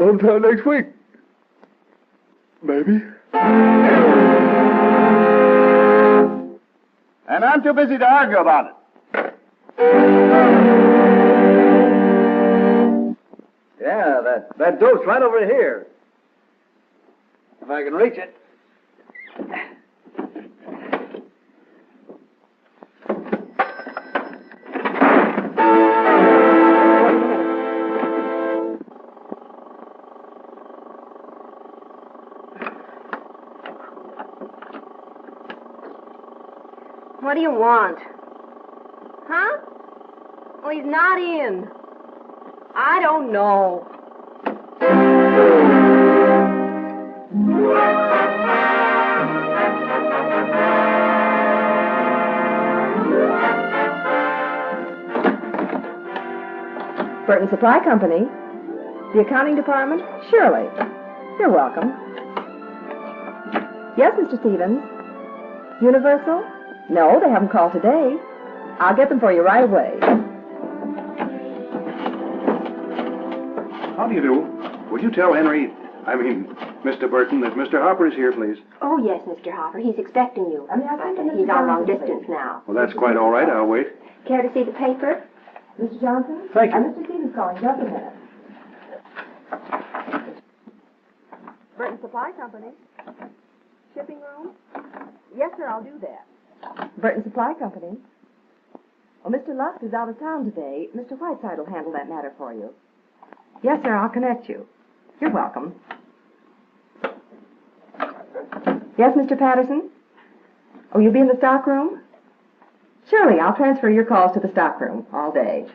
Sometime next week. Maybe. And I'm too busy to argue about it. Yeah, that dope's right over here. If I can reach it. What do you want? Huh? Oh, he's not in. I don't know. Burton Supply Company. The accounting department? Surely. You're welcome. Yes, Mr. Stevens. Universal? No, they haven't called today. I'll get them for you right away. How do you do? Would you tell Mr. Burton, that Mr. Hopper is here, please? Oh, yes, Mr. Hopper. He's expecting you. He's on long distance now. Well, that's quite all right. I'll wait. Care to see the paper? Mr. Johnson? Thank you. Mr. Stevens calling. Just a minute. Burton Supply Company. Shipping room? Yes, sir, I'll do that. Burton Supply Company. Oh, Mr. Lux is out of town today. Mr. Whiteside will handle that matter for you. Yes, sir, I'll connect you. You're welcome. Yes, Mr. Patterson? Oh, you'll be in the stock room? Surely, I'll transfer your calls to the stock room all day.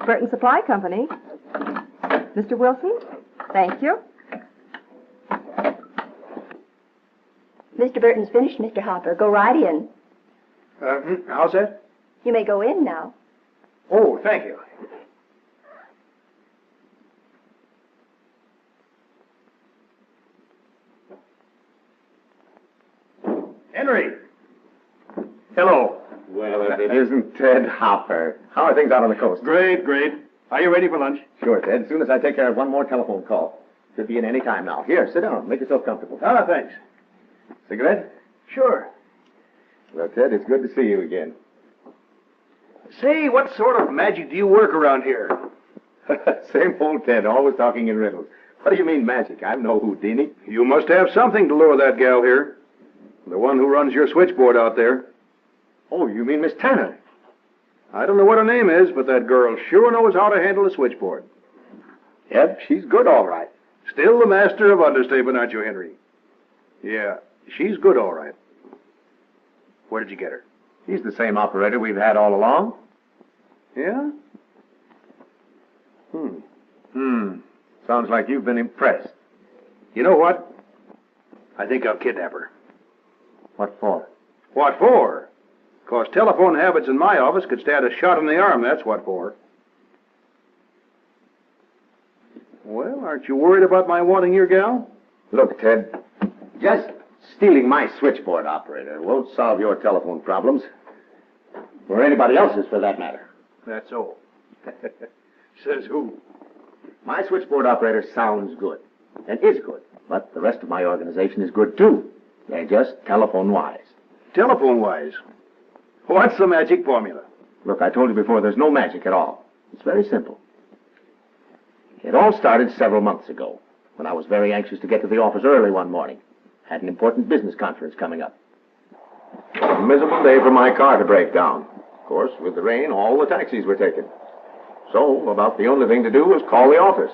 Burton Supply Company. Mr. Wilson? Thank you. Mr. Burton's finished, Mr. Hopper. Go right in. How's that? You may go in now. Oh, thank you. Henry! Hello. Well, if it isn't Ted Hopper. How are things out on the coast? Great, great. Are you ready for lunch? Sure, Ted. As soon as I take care of one more telephone call. Should be in any time now. Here, sit down. Make yourself comfortable. Ah, thanks. Cigarette? Sure. Well, Ted, it's good to see you again. Say, what sort of magic do you work around here? Same old Ted, always talking in riddles. What do you mean magic? I'm no Houdini. You must have something to lure that gal here. The one who runs your switchboard out there. Oh, you mean Miss Tanner? I don't know what her name is, but that girl sure knows how to handle a switchboard. Yep, she's good, all right. Still the master of understatement, aren't you, Henry? Yeah, she's good, all right. Where did you get her? He's the same operator we've had all along. Yeah? Sounds like you've been impressed. You know what? I think I'll kidnap her. What for? What for? 'Cause telephone habits in my office could stand a shot in the arm, that's what for. Well, aren't you worried about my wanting your gal? Look, Ted, just stealing my switchboard operator won't solve your telephone problems. Or anybody else's, for that matter. That's all. Says who? My switchboard operator sounds good, and is good, but the rest of my organization is good, too. They're just telephone-wise. Telephone-wise? What's the magic formula? Look, I told you before, there's no magic at all. It's very simple. It all started several months ago, when I was very anxious to get to the office early one morning. Had an important business conference coming up. A miserable day for my car to break down. Of course, with the rain, all the taxis were taken. So, about the only thing to do was call the office.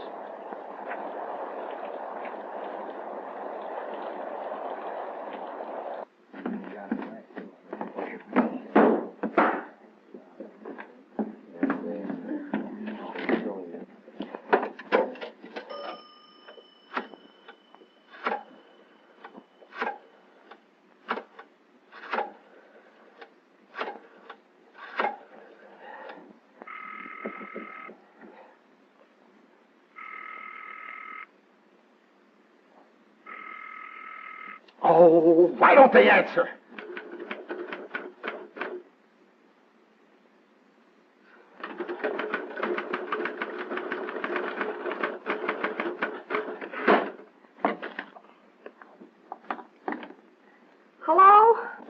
Oh, why don't they answer?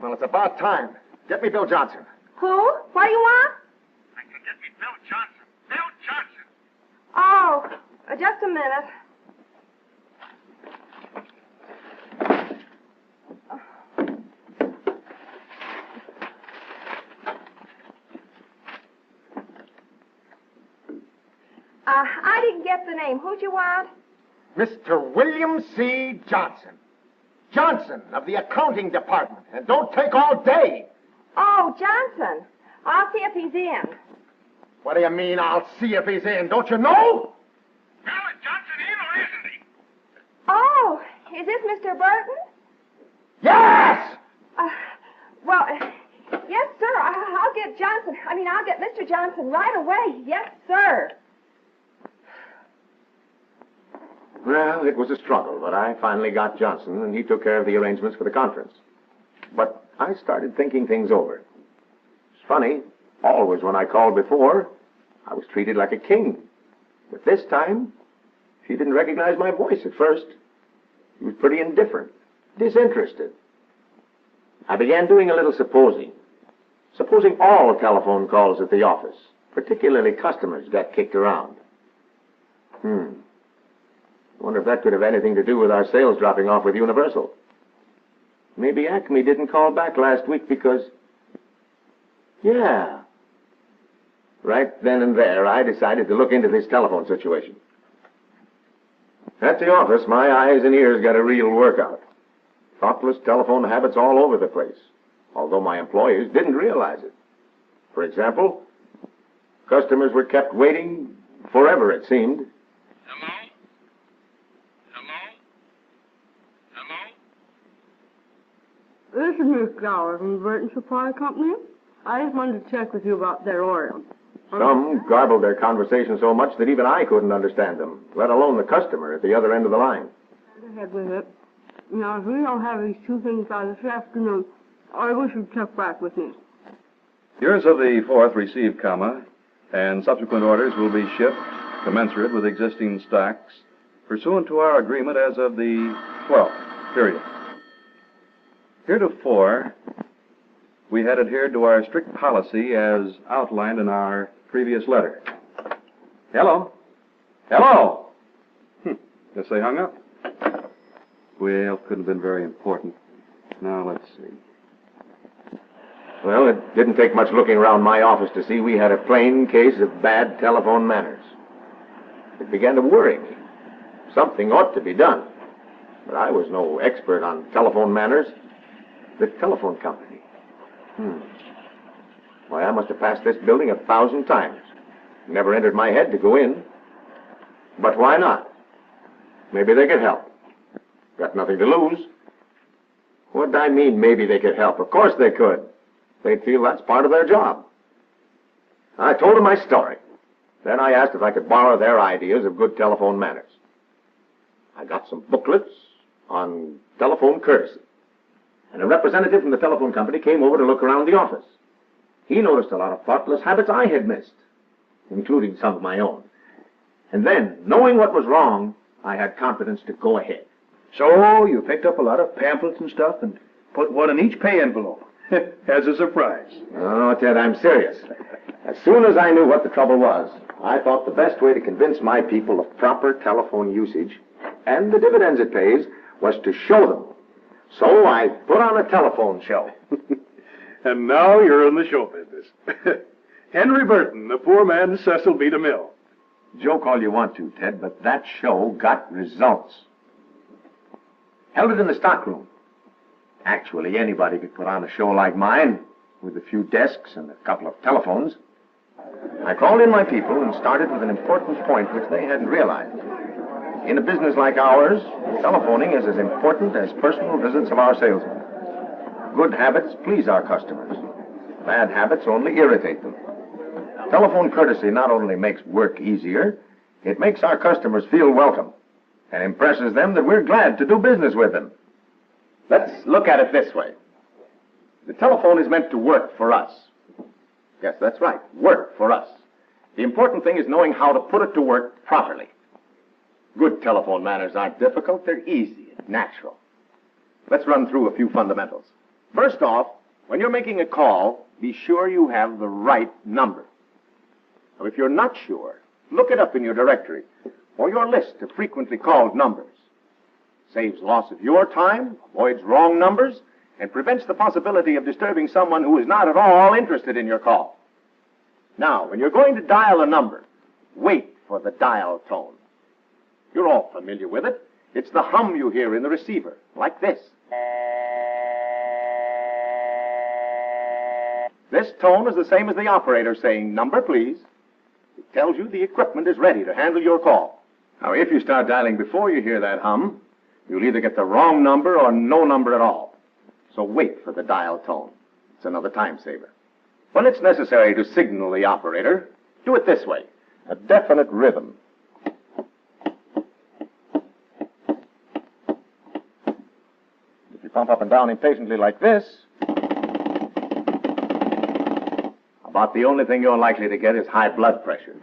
Well, it's about time. Get me Bill Johnson. Who? What do you want? I can get me Bill Johnson. Bill Johnson! Oh, just a minute. I didn't get the name. Who'd you want? Mr. William C. Johnson. Johnson of the accounting department. And don't take all day. Oh, Johnson. I'll see if he's in. What do you mean, I'll see if he's in? Don't you know? Well, is Johnson in or isn't he? Oh, is this Mr. Burton? Yes! Yes, sir. I'll get Johnson. I'll get Mr. Johnson right away. Yes, sir. Well, it was a struggle, but I finally got Johnson, and he took care of the arrangements for the conference. But I started thinking things over. It's funny, always when I called before, I was treated like a king. But this time, she didn't recognize my voice at first. She was pretty indifferent, disinterested. I began doing a little supposing. Supposing all telephone calls at the office, particularly customers, got kicked around. I wonder if that could have anything to do with our sales dropping off with Universal. Maybe Acme didn't call back last week because... Yeah. Right then and there, I decided to look into this telephone situation. At the office, my eyes and ears got a real workout. Thoughtless telephone habits all over the place, although my employees didn't realize it. For example, customers were kept waiting forever, it seemed. Hello? This is Miss Flowers from the Burton Supply Company. I just wanted to check with you about their order. Some garbled their conversation so much that even I couldn't understand them, let alone the customer at the other end of the line. Go ahead with it. Now, if we don't have these two things by this afternoon, I wish you'd check back with me. Yours of the 4th received, and subsequent orders will be shipped commensurate with existing stocks pursuant to our agreement as of the 12th, period. Heretofore, we had adhered to our strict policy as outlined in our previous letter. Hello? Hello? Guess they hung up. Well, couldn't have been very important. Now, let's see. Well, it didn't take much looking around my office to see we had a plain case of bad telephone manners. It began to worry me. Something ought to be done. But I was no expert on telephone manners. The telephone company. Why, I must have passed this building 1,000 times. Never entered my head to go in. But why not? Maybe they could help. Got nothing to lose. What did I mean, maybe they could help? Of course they could. They'd feel that's part of their job. I told them my story. Then I asked if I could borrow their ideas of good telephone manners. I got some booklets on telephone courtesy. And a representative from the telephone company came over to look around the office. He noticed a lot of thoughtless habits I had missed, including some of my own. And then, knowing what was wrong, I had confidence to go ahead. So, you picked up a lot of pamphlets and stuff and put one in each pay envelope. As a surprise. Oh, Ted, I'm serious. As soon as I knew what the trouble was, I thought the best way to convince my people of proper telephone usage and the dividends it pays was to show them. So I put on a telephone show. And now you're in the show business. Henry Burton, the poor man's Cecil B. DeMille. Joke all you want to, Ted, but that show got results. Held it in the stockroom. Actually, anybody could put on a show like mine, with a few desks and a couple of telephones. I called in my people and started with an important point which they hadn't realized. In a business like ours, telephoning is as important as personal visits of our salesmen. Good habits please our customers. Bad habits only irritate them. Telephone courtesy not only makes work easier, it makes our customers feel welcome and impresses them that we're glad to do business with them. Let's look at it this way. The telephone is meant to work for us. Yes, that's right, work for us. The important thing is knowing how to put it to work properly. Good telephone manners aren't difficult, they're easy and natural. Let's run through a few fundamentals. First off, when you're making a call, be sure you have the right number. Now, if you're not sure, look it up in your directory or your list of frequently called numbers. Saves loss of your time, avoids wrong numbers, and prevents the possibility of disturbing someone who is not at all interested in your call. Now, when you're going to dial a number, wait for the dial tone. You're all familiar with it. It's the hum you hear in the receiver, like this. This tone is the same as the operator saying, "Number, please." It tells you the equipment is ready to handle your call. Now, if you start dialing before you hear that hum, you'll either get the wrong number or no number at all. So wait for the dial tone. It's another time saver. When it's necessary to signal the operator, do it this way, a definite rhythm. If you pump up and down impatiently like this, about the only thing you're likely to get is high blood pressure.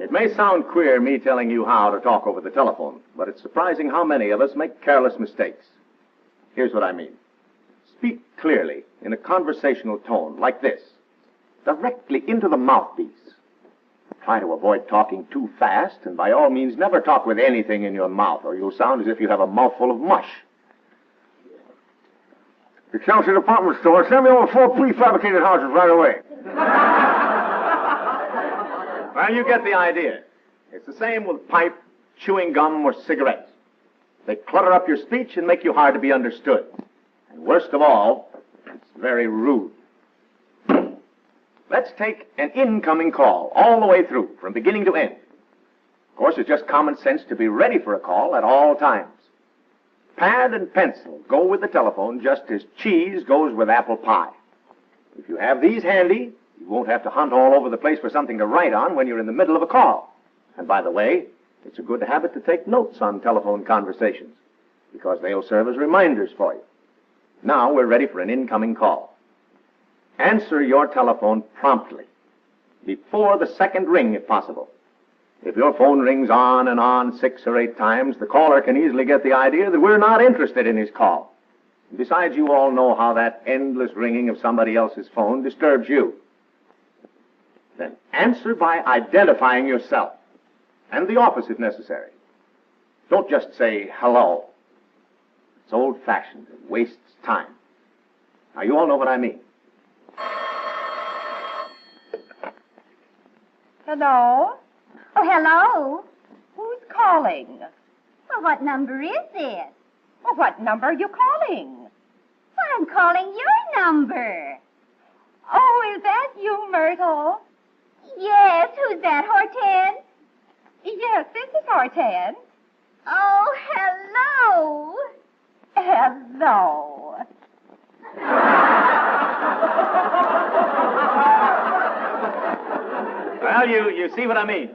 It may sound queer, me telling you how to talk over the telephone, but it's surprising how many of us make careless mistakes. Here's what I mean. Speak clearly in a conversational tone, like this, directly into the mouthpiece. Try to avoid talking too fast, and by all means never talk with anything in your mouth, or you'll sound as if you have a mouthful of mush. The Chelsea department store, send me over 4 prefabricated houses right away. Well, you get the idea. It's the same with pipe, chewing gum, or cigarettes. They clutter up your speech and make you hard to be understood. And worst of all, it's very rude. Let's take an incoming call all the way through, from beginning to end. Of course, it's just common sense to be ready for a call at all times. Pad and pencil go with the telephone just as cheese goes with apple pie. If you have these handy, you won't have to hunt all over the place for something to write on when you're in the middle of a call. And by the way, it's a good habit to take notes on telephone conversations, because they'll serve as reminders for you. Now we're ready for an incoming call. Answer your telephone promptly, before the second ring if possible. If your phone rings on and on 6 or 8 times, the caller can easily get the idea that we're not interested in his call. Besides, you all know how that endless ringing of somebody else's phone disturbs you. Then answer by identifying yourself, and the office if necessary. Don't just say hello. It's old-fashioned and wastes time. Now, you all know what I mean. Hello? Oh, hello. Who's calling? Well, what number is it? Well, what number are you calling? Well, I'm calling your number. Oh, is that you, Myrtle? Yes, who's that, Hortense? Yes, this is Hortense. Oh, hello. Hello. Well, you see what I mean.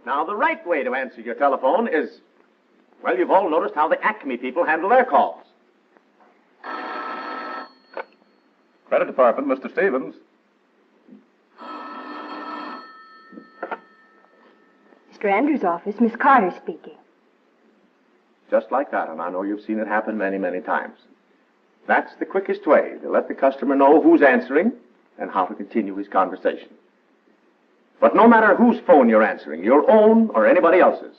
Now, the right way to answer your telephone is, well, you've all noticed how the Acme people handle their calls. Credit Department, Mr. Stevens. Mr. Andrews' office, Miss Carter speaking. Just like that, and I know you've seen it happen many, many times. That's the quickest way to let the customer know who's answering and how to continue his conversation. But no matter whose phone you're answering, your own or anybody else's,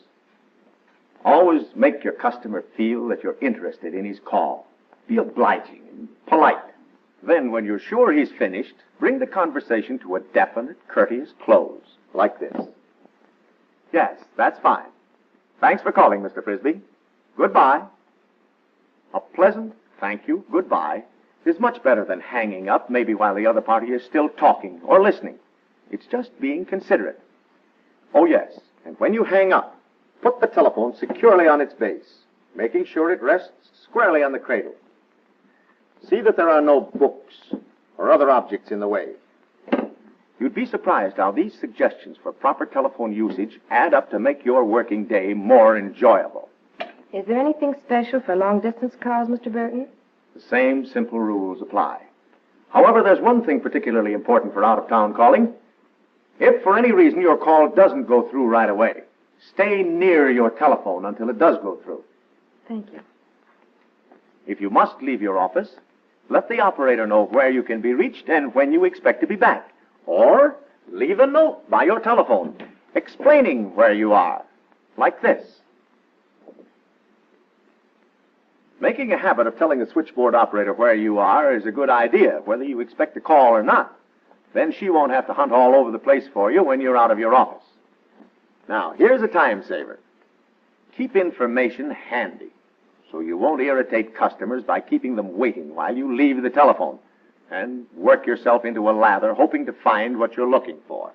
always make your customer feel that you're interested in his call. Be obliging and polite. Then, when you're sure he's finished, bring the conversation to a definite, courteous close, like this. Yes, that's fine. Thanks for calling, Mr. Frisbee. Goodbye. A pleasant thank you, goodbye, is much better than hanging up, maybe while the other party is still talking or listening. It's just being considerate. Oh, yes, and when you hang up, put the telephone securely on its base, making sure it rests squarely on the cradle. See that there are no books or other objects in the way. You'd be surprised how these suggestions for proper telephone usage add up to make your working day more enjoyable. Is there anything special for long-distance calls, Mr. Burton? The same simple rules apply. However, there's one thing particularly important for out-of-town calling. If for any reason your call doesn't go through right away, stay near your telephone until it does go through. Thank you. If you must leave your office, let the operator know where you can be reached and when you expect to be back. Or leave a note by your telephone explaining where you are, like this. Making a habit of telling the switchboard operator where you are is a good idea, whether you expect a call or not. Then she won't have to hunt all over the place for you when you're out of your office. Now, here's a time saver. Keep information handy, so you won't irritate customers by keeping them waiting while you leave the telephone and work yourself into a lather hoping to find what you're looking for.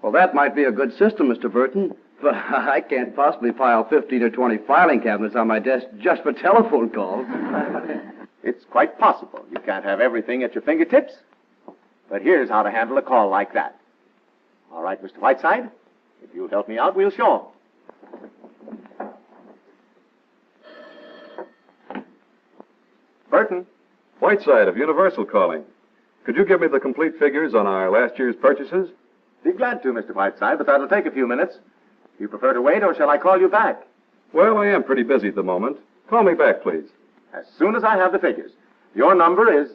Well, that might be a good system, Mr. Burton, but I can't possibly pile 15 or 20 filing cabinets on my desk just for telephone calls. It's quite possible you can't have everything at your fingertips, but here's how to handle a call like that. All right, Mr. Whiteside, if you'll help me out, we'll show 'em. Burton. Whiteside of Universal calling. Could you give me the complete figures on our last year's purchases? Be glad to, Mr. Whiteside, but that'll take a few minutes. Do you prefer to wait, or shall I call you back? Well, I am pretty busy at the moment. Call me back, please. As soon as I have the figures. Your number is...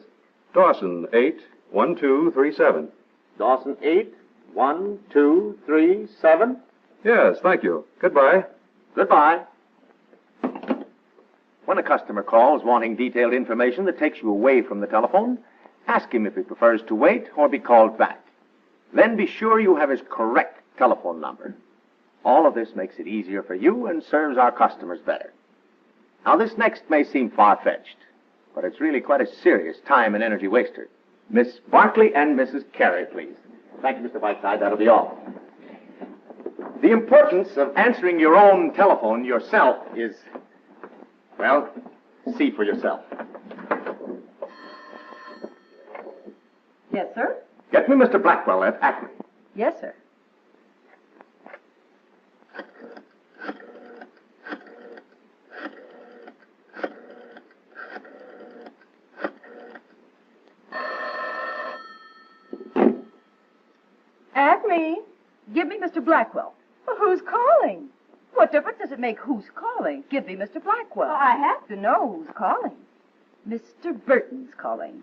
Dawson, 81237. Dawson, 81237. Yes, thank you. Goodbye. Goodbye. When a customer calls wanting detailed information that takes you away from the telephone, ask him if he prefers to wait or be called back. Then be sure you have his correct telephone number. All of this makes it easier for you and serves our customers better. Now, this next may seem far-fetched, but it's really quite a serious time and energy waster. Miss Barkley and Mrs. Carey, please. Thank you, Mr. Whiteside. That'll be all. The importance of answering your own telephone yourself is, well, see for yourself. Yes, sir? Get me Mr. Blackwell at Acme. Yes, sir. Acme, give me Mr. Blackwell. Well, who's calling? What difference does it make who's calling? Give me Mr. Blackwell. Well, I have to know who's calling. Mr. Burton's calling.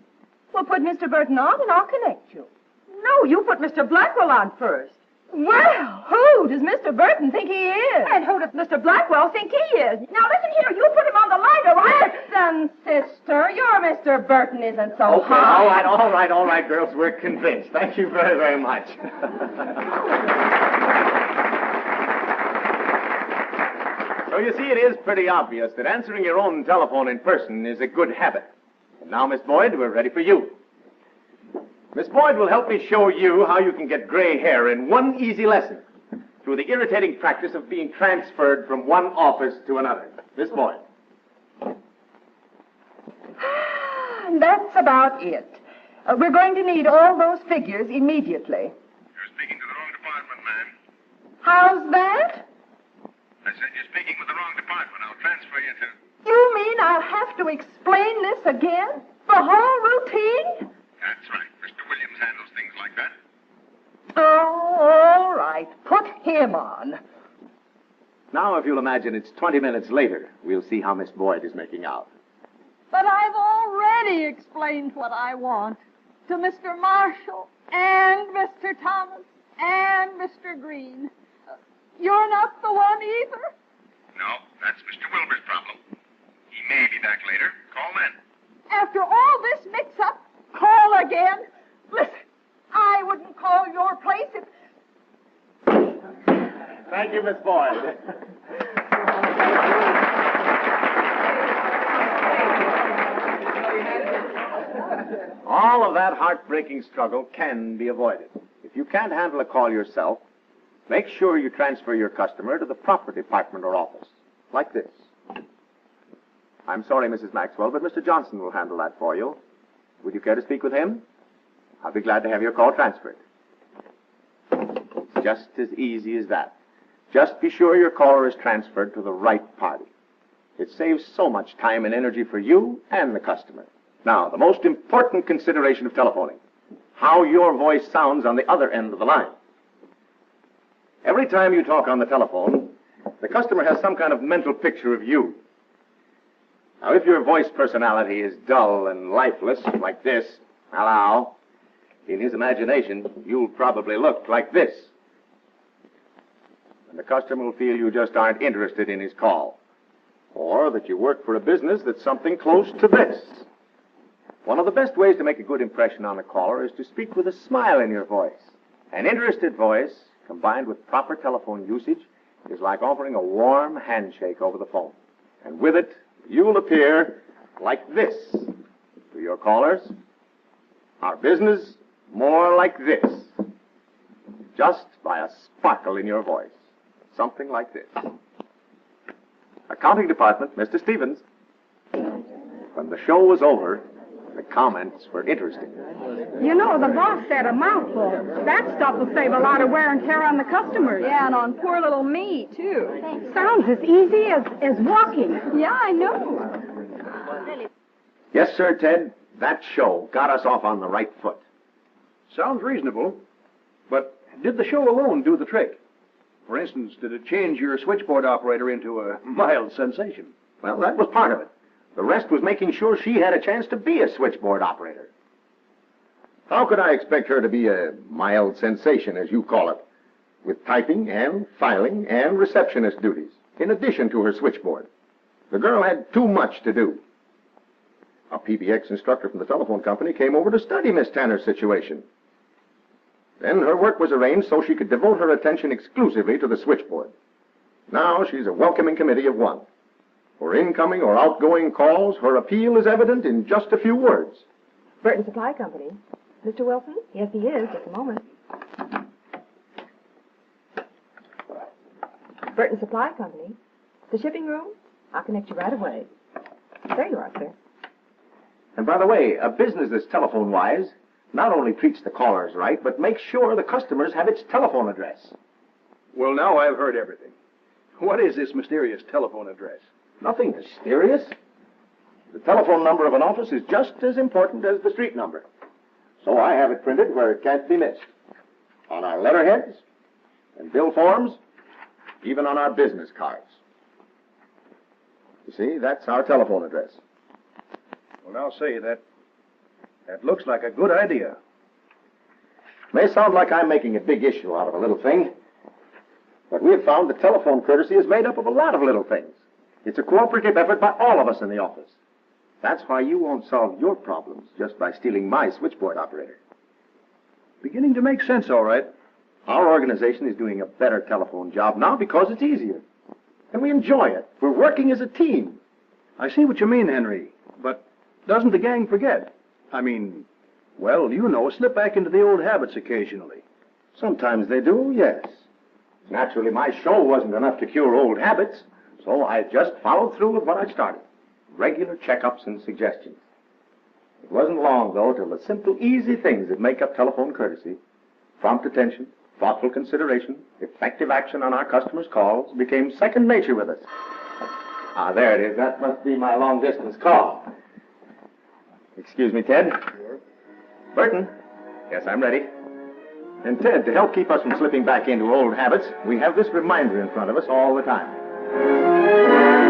Well, put Mr. Burton on and I'll connect you. No, you put Mr. Blackwell on first. Well, who does Mr. Burton think he is? And who does Mr. Blackwell think he is? Now, listen here, you put him on the line, all right? Listen, sister, your Mr. Burton isn't so Okay, high. all right, girls. We're convinced. Thank you very, very much. So you see, it is pretty obvious that answering your own telephone in person is a good habit. And now, Miss Boyd, we're ready for you. Miss Boyd will help me show you how you can get gray hair in one easy lesson through the irritating practice of being transferred from one office to another. Miss Boyd. That's about it. We're going to need all those figures immediately. You're speaking to the wrong department, ma'am. How's that? I said you're speaking with the wrong department. I'll transfer you to... You mean I'll have to explain this again? The whole routine? That's right. Mr. Williams handles things like that. Oh, all right. Put him on. Now, if you'll imagine it's 20 minutes later, we'll see how Miss Boyd is making out. But I've already explained what I want to Mr. Marshall and Mr. Thomas and Mr. Green. You're not the one either? No, that's Mr. Wilbur's problem. He may be back later. Call then. After all this mix-up, call again? Listen, I wouldn't call your place if... Thank you, Miss Boyd. All of that heartbreaking struggle can be avoided. If you can't handle a call yourself, make sure you transfer your customer to the proper department or office, like this. I'm sorry, Mrs. Maxwell, but Mr. Johnson will handle that for you. Would you care to speak with him? I'll be glad to have your call transferred. It's just as easy as that. Just be sure your caller is transferred to the right party. It saves so much time and energy for you and the customer. Now, the most important consideration of telephoning, how your voice sounds on the other end of the line. Every time you talk on the telephone, the customer has some kind of mental picture of you. Now, if your voice personality is dull and lifeless, like this, hello, in his imagination, you'll probably look like this. And the customer will feel you just aren't interested in his call. Or that you work for a business that's something close to this. One of the best ways to make a good impression on a caller is to speak with a smile in your voice. An interested voice, combined with proper telephone usage, is like offering a warm handshake over the phone. And with it, you'll appear like this to your callers. Our business, more like this. Just by a sparkle in your voice. Something like this. Accounting department, Mr. Stevens. When the show was over, the comments were interesting. You know, the boss said a mouthful. That stuff will save a lot of wear and tear on the customers. Yeah, and on poor little me, too. Sounds as easy as walking. Yeah, I know. Yes, sir, Ted. That show got us off on the right foot. Sounds reasonable. But did the show alone do the trick? For instance, did it change your switchboard operator into a mild sensation? Well, that was part of it. The rest was making sure she had a chance to be a switchboard operator. How could I expect her to be a mild sensation, as you call it, with typing and filing and receptionist duties, in addition to her switchboard? The girl had too much to do. A PBX instructor from the telephone company came over to study Miss Tanner's situation. Then her work was arranged so she could devote her attention exclusively to the switchboard. Now she's a welcoming committee of one. For incoming or outgoing calls, her appeal is evident in just a few words. Burton Supply Company. Mr. Wilson? Yes, he is. Just a moment. Burton Supply Company. The shipping room? I'll connect you right away. There you are, sir. And by the way, a business that's telephone-wise not only treats the callers right, but makes sure the customers have its telephone address. Well, now I've heard everything. What is this mysterious telephone address? Nothing mysterious. The telephone number of an office is just as important as the street number. So I have it printed where it can't be missed. On our letterheads and bill forms, even on our business cards. You see, that's our telephone address. Well, I'll say that looks like a good idea. May sound like I'm making a big issue out of a little thing, but we have found that telephone courtesy is made up of a lot of little things. It's a cooperative effort by all of us in the office. That's why you won't solve your problems just by stealing my switchboard operator. Beginning to make sense, all right. Our organization is doing a better telephone job now because it's easier. And we enjoy it. We're working as a team. I see what you mean, Henry. But doesn't the gang forget? I mean, well, you know, slip back into the old habits occasionally. Sometimes they do, yes. Naturally, my show wasn't enough to cure old habits, so I just followed through with what I started. Regular checkups and suggestions. It wasn't long, though, till the simple, easy things that make up telephone courtesy, prompt attention, thoughtful consideration, effective action on our customers' calls, became second nature with us. Ah, there it is. That must be my long-distance call. Excuse me, Ted. Sure. Burton. Yes, I'm ready. And Ted, to help keep us from slipping back into old habits, we have this reminder in front of us all the time.